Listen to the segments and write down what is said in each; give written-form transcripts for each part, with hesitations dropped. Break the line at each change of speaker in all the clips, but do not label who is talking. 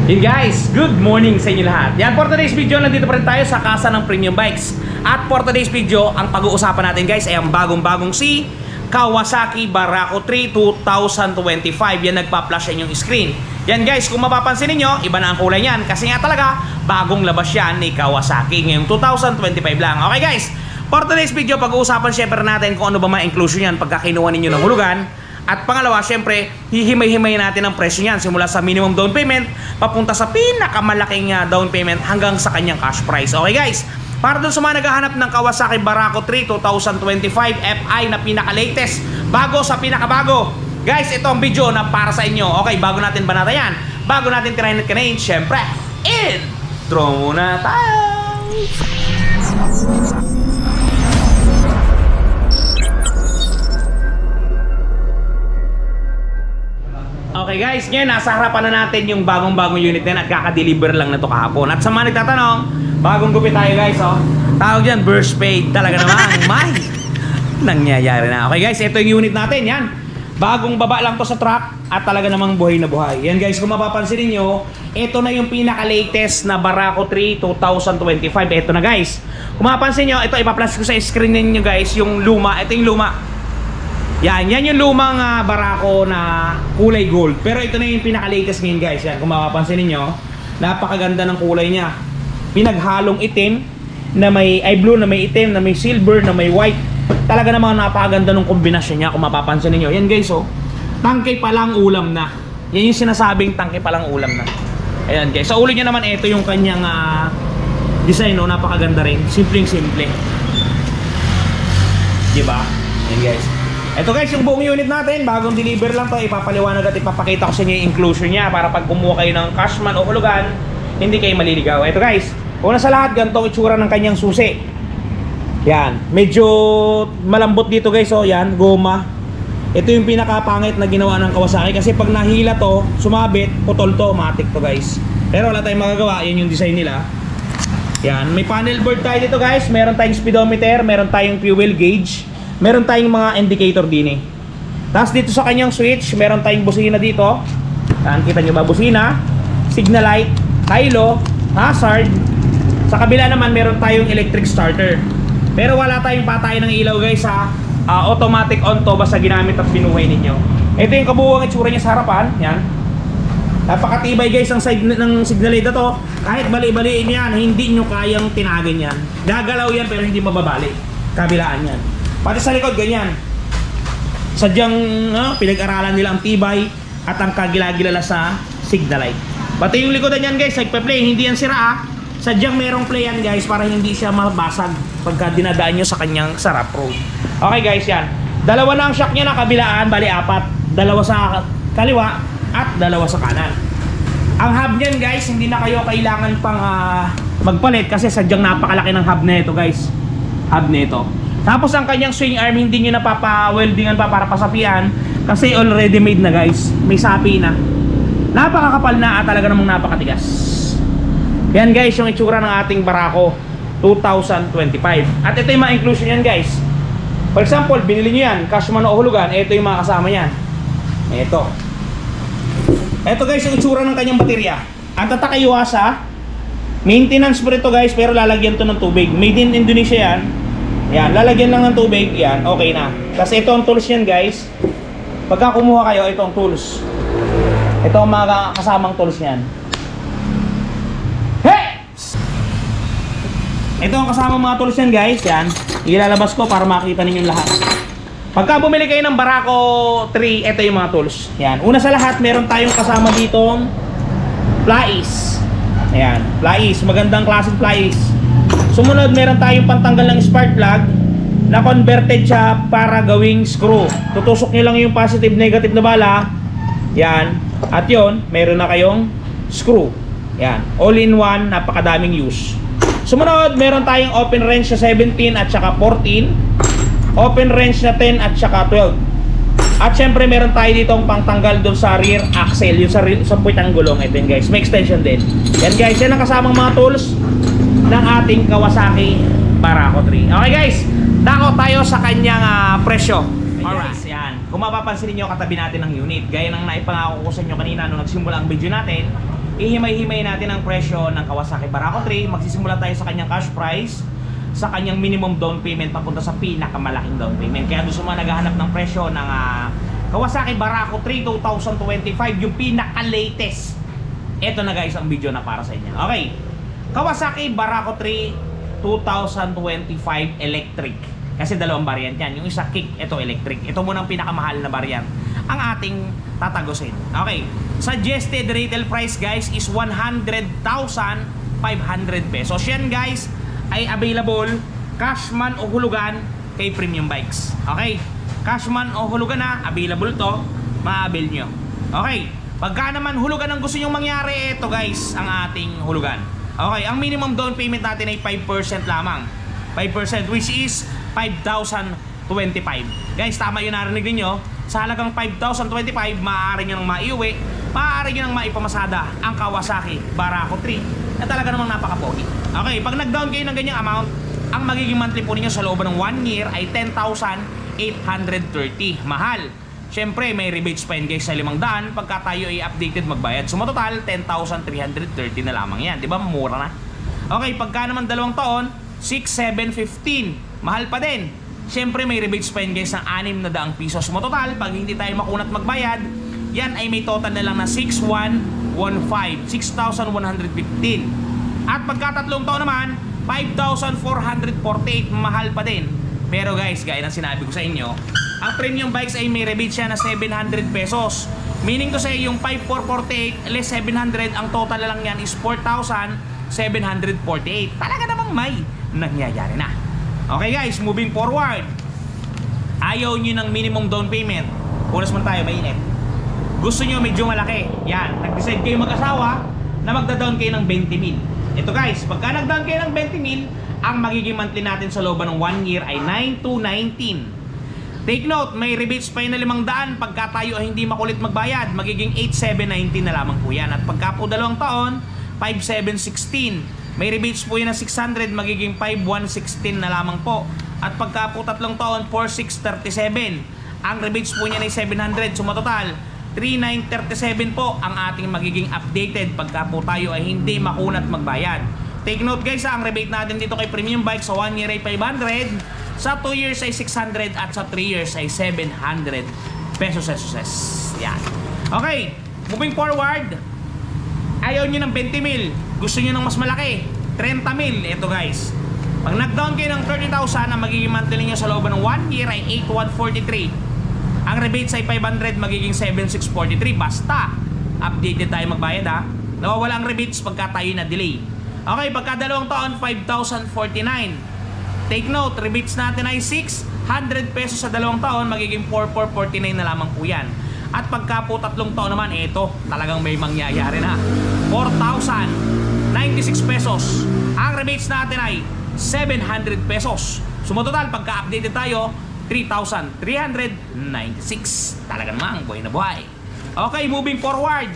Hey guys, good morning sa inyo lahat. Yan, for today's video, nandito pa rin tayo sa Casa ng Premium Bikes. At for today's video, ang pag-uusapan natin guys ay ang bagong-bagong si Kawasaki Barako 3 2025. Yan, nagpa-flash yan yung screen. Yan guys, kung mapapansin niyo, iba na ang kulay niyan kasi nga talaga bagong labas yan ni Kawasaki ngayong 2025 lang. Okay guys, for today's video, pag-uusapan syempre natin kung ano ba mga inclusion yan pagka kinuha ninyo ng hulugan. At pangalawa, syempre, hihimay-himay natin ang presyo niyan simula sa minimum down payment papunta sa pinakamalaking down payment hanggang sa kanyang cash price. Okay guys, para dun sa mga naghahanap ng Kawasaki Barako 3 2025 Fi na pinaka-latest, bago sa pinakabago. Guys, ito ang video na para sa inyo. Okay, bago natin banatayan, bago natin tirahin at kanain, syempre, intro muna tayo! Okay guys, ngayon nasa harapan na natin yung bagong-bagong unit na yan at kaka-deliver lang na to kahapon. At sa mga nagtatanong, bagong gupit tayo guys, oh. Tawag dyan, burst paid. Talaga namang may nangyayari na. Okay guys, ito yung unit natin, yan. Bagong baba lang to sa truck at talaga namang buhay na buhay. Yan guys, kung mapapansin niyo, ito na yung pinaka-latest na Barako 3 2025. Ito na guys. Kung mapapansin niyo, ito ipa-flash ko sa screen ninyo guys, yung luma. Ito yung luma. Yan yung lumang Barako na kulay gold. Pero ito na yung pinaka-latest ngayon guys. Yan, kung mapapansin niyo, napakaganda ng kulay niya. Pinaghalong itim na may blue, na may itim, na may silver, na may white. Talaga namang napakaganda ng kombinasyon niya kung mapapansin niyo. Yan guys, oh. Tangkay pa lang ulam na. Yan yung sinasabing tangkay pa lang ulam na. Ayan guys. Sa ulo niya naman, ito yung kanyang design, oh. Napakaganda rin. Simpleng-simple. Diba? Yan guys. Ito guys, yung buong unit natin, bagong deliver lang to, ipapaliwanag at ipapakita ko sa inyo yung inclusion niya para pag kumuha kayo ng cashman o hulugan, hindi kayo maliligaw. Ito guys, una sa lahat, ganito ang itsura ng kanyang susi. Yan, medyo malambot dito guys, oh, yan, goma. Ito yung pinakapangit na ginawa ng Kawasaki kasi pag nahila to, sumabit, putol to, matik to guys. Pero wala tayong magagawa, yan yung design nila. Yan, may panel board tayo dito guys, meron tayong speedometer, meron tayong fuel gauge. Meron tayong mga indicator din eh. Tapos dito sa kanyang switch, meron tayong busina dito. Yan, kita nyo ba? Busina, signal light, high-low, hazard. Sa kabila naman, meron tayong electric starter. Pero wala tayong patay ng ilaw guys sa automatic on to basta ginamit at binuhay ninyo. Ito yung kabuuang itsura niya sa harapan. Yan. Napakatibay guys ang side ng signal light na to. Kahit bali-baliin yan, hindi nyo kayang tinagin yan. Gagalaw yan pero hindi mababali. Kabilaan yan. Pati sa likod, ganyan. Sadyang pinag-aralan nila ang tibay at ang kagilagilala sa signal light. Pati yung likodan yan guys, nagpa-play, hindi yan sira. Sadyang merong play yan guys para hindi siya mabasag pagka dinadaan nyo sa kanyang sarap road. Okay guys, yan. Dalawa na ang shock niya na kabilaan, bali apat. Dalawa sa kaliwa at dalawa sa kanan. Ang hub niyan guys, hindi na kayo kailangan pang magpalit kasi sadyang napakalaki ng hub na ito guys. Hub na ito. Tapos ang kanyang swing arm hindi nyo napapa-weldingan pa para pasapian kasi already made na guys. May sapi na. Napakakapal na at talaga namang napakatigas. Yan guys yung itsura ng ating Barako 2025. At ito yung mga inclusion yan guys. For example, binili nyo yan, cashman o hulugan, ito yung mga kasama yan. Ito guys yung itsura ng kanyang baterya. Ang tatak Iwasa, maintenance po ito guys pero lalagyan to ng tubig. Made in Indonesia yan. Yan, lalagyan lang ng tubig, yan, okay na. Kasi ito ang tools yan guys. Pagka kumuha kayo, ito ang tools. Ito ang mga kasamang tools yan. Hey! Ito ang kasamang mga tools yan guys, yan. Ilalabas ko para makita ninyo lahat. Pagka bumili kayo ng Barako 3, ito yung mga tools. Yan, una sa lahat, meron tayong kasama ditong flais. Ayan, flais, magandang klaseng flais. Sumunod, meron tayong pantanggal ng spark plug na converted siya para gawing screw. Tutusok nyo lang yung positive, negative na bala. Yan. At yon, meron na kayong screw. Yan. All in one, napakadaming use. Sumunod, meron tayong open wrench na 17 at saka 14. Open wrench na 10 at saka 12. At syempre, meron tayo ditong pangtanggal doon sa rear axle. Yung sa puwitang gulong. Ito yun guys. May extension din. Yan guys. Yan ang kasamang mga tools ng ating Kawasaki Barako 3. Okay guys, dako tayo sa kanyang presyo. Alright, yan. Kung mapapansin niyo katabi natin ng unit, gaya ng naipangako ko sa inyo kanina nung nagsimula ang video natin, ihimay-himay natin ang presyo ng Kawasaki Barako 3. Magsisimula tayo sa kanyang cash price, sa kanyang minimum down payment papunta sa pinakamalaking down payment. Kaya doon sa mga naghahanap ng presyo ng Kawasaki Barako 3 2025, yung pinaka-latest, eto na guys ang video na para sa inyo. Okay, Kawasaki Barako 3 2025 electric. Kasi dalawang variant yan. Yung isa kick, ito electric. Ito muna ang pinakamahal na variant ang ating tatagusin. Okay, suggested retail price guys is 100,500 pesos. Yan guys ay available cashman o hulugan kay Premium Bikes. Okay, cashman o hulugan na available to, ma-avail nyo. Okay, pagka naman hulugan ang gusto nyong mangyari, ito guys ang ating hulugan. Okay, ang minimum down payment natin ay 5% lamang. 5% which is 5,025. Guys, tama yun, narinig ninyo. Sa halagang 5,025, maaari nyo nang maiuwi, maaari nyo nang maipamasada ang Kawasaki Barako 3 na talaga namang napaka-pogi. Okay, pag nag-down kayo ng ganyang amount, ang magiging monthly po ninyo sa loob ng 1 year ay 10,830. Mahal. Siyempre, may rebates pa yun guys sa 500 pagka tayo ay updated magbayad. So, total 10,330 na lamang yan. Diba? Mura na. Okay, pagka naman 2 taon, 6,715. Mahal pa din. Siyempre, may rebates pa yun guys ng 600 pisos. So, total, pag hindi tayo makunat magbayad, yan ay may total na lang na 6,115. 6,115. At pagka 3 taon naman, 5,448. Mahal pa din. Pero guys, gaya ng sinabi ko sa inyo, ang Premium Bikes ay may rebate siya na 700 pesos. Meaning to say, yung 5,448 less 700, ang total na lang yan is 4,748. Talaga namang may nangyayari na. Okay guys, moving forward. Ayaw nyo ng minimum down payment. Unas man tayo, mainit. Gusto nyo medyo malaki. Yan, nag-decide kayo mag-asawa na magda-down kayo ng 20,000. Ito guys, pagka nag-down kayo ng 20,000, ang magiging monthly natin sa loob ng 1 year ay 9,219. Take note, may rebates pa yun na 500 pagka tayo ay hindi makulit magbayad. Magiging 8,719 na lamang po yan. At pagka po 2 taon, 5,716. May rebates po yun na 600, magiging 5,116 na lamang po. At pagka po 3 taon, 4,637. Ang rebates po niya ay 700. So total, 3,937 po ang ating magiging updated pagka po tayo ay hindi makunat magbayad. Take note guys, ang rebate natin dito kay Premium Bike sa 1 year ay 500, sa 2 years ay 600, at sa 3 years ay 700 pesos. Yan. Okay, moving forward. Ayaw nyo ng 20,000, gusto nyo ng mas malaki, 30,000. Ito guys, pag nag-down kayo ng 30,000, ang magiging monthly nyo sa loob ng 1 year ay 8,143. Ang rebates ay 500, magiging 7,643. Basta updated tayo magbayad ha. Nawawala ang rebates pagka tayo na delay. Okay, pagka 2 taon, 5,049. Take note, rebates natin ay 600 pesos sa 2 taon, magiging 4,449 na lamang po yan. At pagka po 3 taon naman, ito, talagang may mangyayari na. 4,096 pesos. Ang rebates natin ay 700 pesos. So, total, pagka updated tayo, 3,396. Talaga namang buhay na buhay. Okay, moving forward.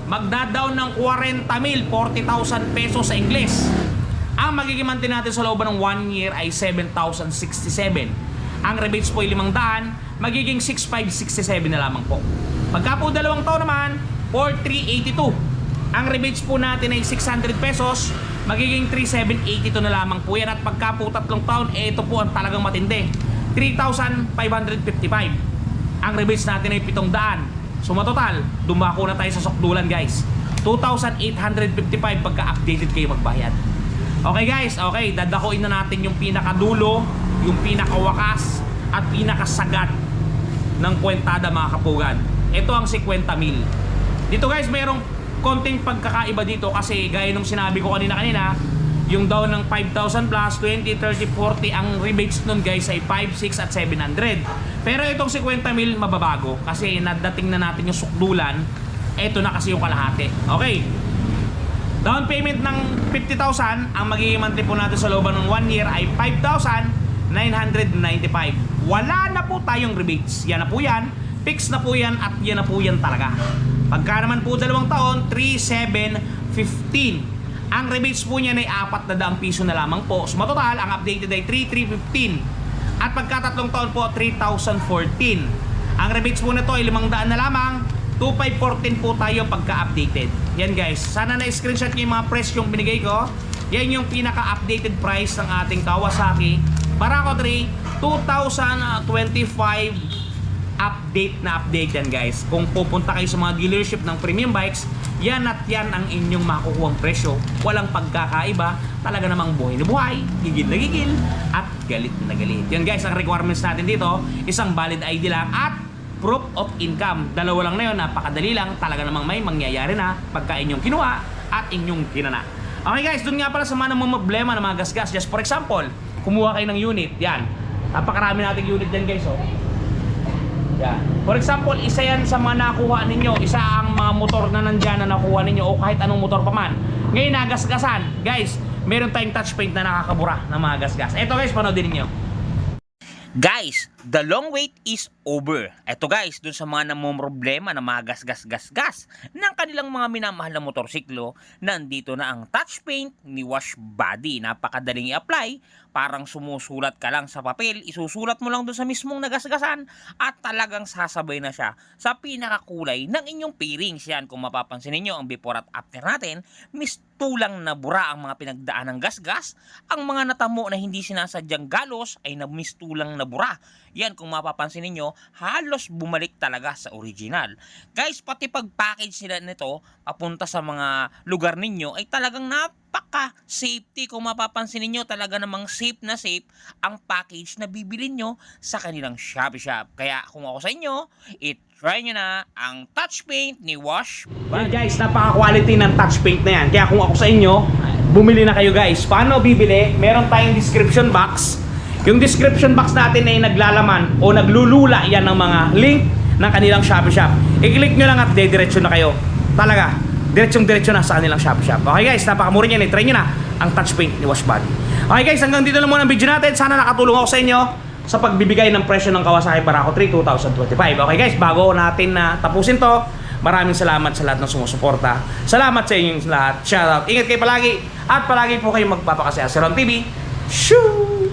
Magda-down ng 40,000, 40,000 pesos sa Ingles. Ang magiging monthly natin sa loob ng 1 year ay 7,067. Ang rebates po ay 500, magiging 6,567 na lamang po. Pagka po 2 taon naman, 4,382. Ang rebates po natin ay 600 pesos, magiging 3,782 na lamang po yan. At pagka po 3 taon, ito po ang talagang matindi, 3,555. Ang rebates natin ay 700. So total, dumako na tayo sa sukdulan guys, 2,855 pagka updated kayo magbayad. Okay guys, okay, dadakuin na natin yung pinakadulo, yung pinakawakas at pinakasagat ng kwentada mga kapugan. Ito ang 50,000. Dito guys, mayroong konting pagkakaiba dito kasi gaya nung sinabi ko kanina, yung down ng 5,000 plus, 20, 30, 40, ang rebates nun guys ay 5, 6 at 700. Pero itong 50,000 mababago kasi nadating na natin yung sukdulan. Ito na kasi yung kalahati. Okay, down payment ng 50,000, ang magiging monthly po natin sa loob ng 1 year ay 5,995. Wala na po tayong rebates. Yan na po yan, fix na po yan, at yan na po yan talaga. Pagka naman po 2 taon, 3,715. Ang rebates po niya ay 400 piso na lamang po. So total, ang updated ay 3,315. At pagka 3 taon po, 3,014. Ang rebates po na to ay 500 na lamang, 2,514 po tayo pagka updated. Yan guys, sana na-screenshot nyo yung mga presyong binigay ko. Yan yung pinaka-updated price ng ating Kawasaki Barako 3 2025 update yan guys. Kung pupunta kayo sa mga dealership ng premium bikes, yan at yan ang inyong makukuhang presyo. Walang pagkakaiba, talaga namang buhay na buhay, gigil na gigil, at galit na galit. Yan guys, ang requirements natin dito, isang valid ID lang at proof of income. Dalawa lang na yun, napakadali lang, talaga namang may mangyayari na pagka inyong kinuha at inyong kinana. Okay guys, dun nga pala sa mga problema ng mga gasgas. Just for example, kumuha kayo ng unit, yan. Napakarami nating unit dyan guys, oh. Yan. For example, isa yan sa mga nakuha ninyo, isa ang mga motor na nandyan na nakuha ninyo o kahit anong motor pa man. Ngayon, nagasgasan. Guys, meron tayong touch paint na nakakabura ng mga gasgas. Eto guys, panoodin ninyo.
Guys, the long wait is over. Eto guys, dun sa mga namumroblema na mga gas ng kanilang mga minamahal na motorsiklo, nandito na ang touch paint ni Wash Body. Napakadaling i-apply, parang sumusulat ka lang sa papel, isusulat mo lang dun sa mismong nagasgasan at talagang sasabay na siya sa pinakakulay ng inyong pairings. Yan, kung mapapansin niyo ang before at after natin, mistulang na bura ang mga pinagdaan ng gasgas. Ang mga natamo na hindi sinasadyang galos ay namistulang na bura. Yan, kung mapapansin niyo, halos bumalik talaga sa original. Guys, pati pag-package nila nito papunta sa mga lugar ninyo ay talagang napaka-safety. Kung mapapansin niyo, talaga namang safe na safe ang package na bibili nyo sa kanilang Shopee Shop. Kaya kung ako sa inyo, try nyo na ang touch paint ni Wash.
Yan guys, napaka-quality ng touch paint na yan. Kaya kung ako sa inyo, bumili na kayo guys. Paano bibili? Meron tayong description box. Yung description box natin ay naglalaman o naglulula yan ng mga link ng kanilang Shopee Shop. I-click nyo lang at dediretso na kayo. Talaga, diretsong-diretso na sa kanilang Shopee Shop. Okay guys, napakamura yan. I-try nyo na ang touch paint ni Wash Body. Okay guys, hanggang dito lang muna ang video natin. Sana nakatulong ako sa inyo sa pagbibigay ng presyo ng Kawasaki Barako 3 2025. Okay guys, bago natin na tapusin to, maraming salamat sa lahat ng sumusuporta. Salamat sa inyong lahat. Shoutout. Ingat kayo palagi at palagi po kayong magpapakasaya sa Ron TV. Shoo!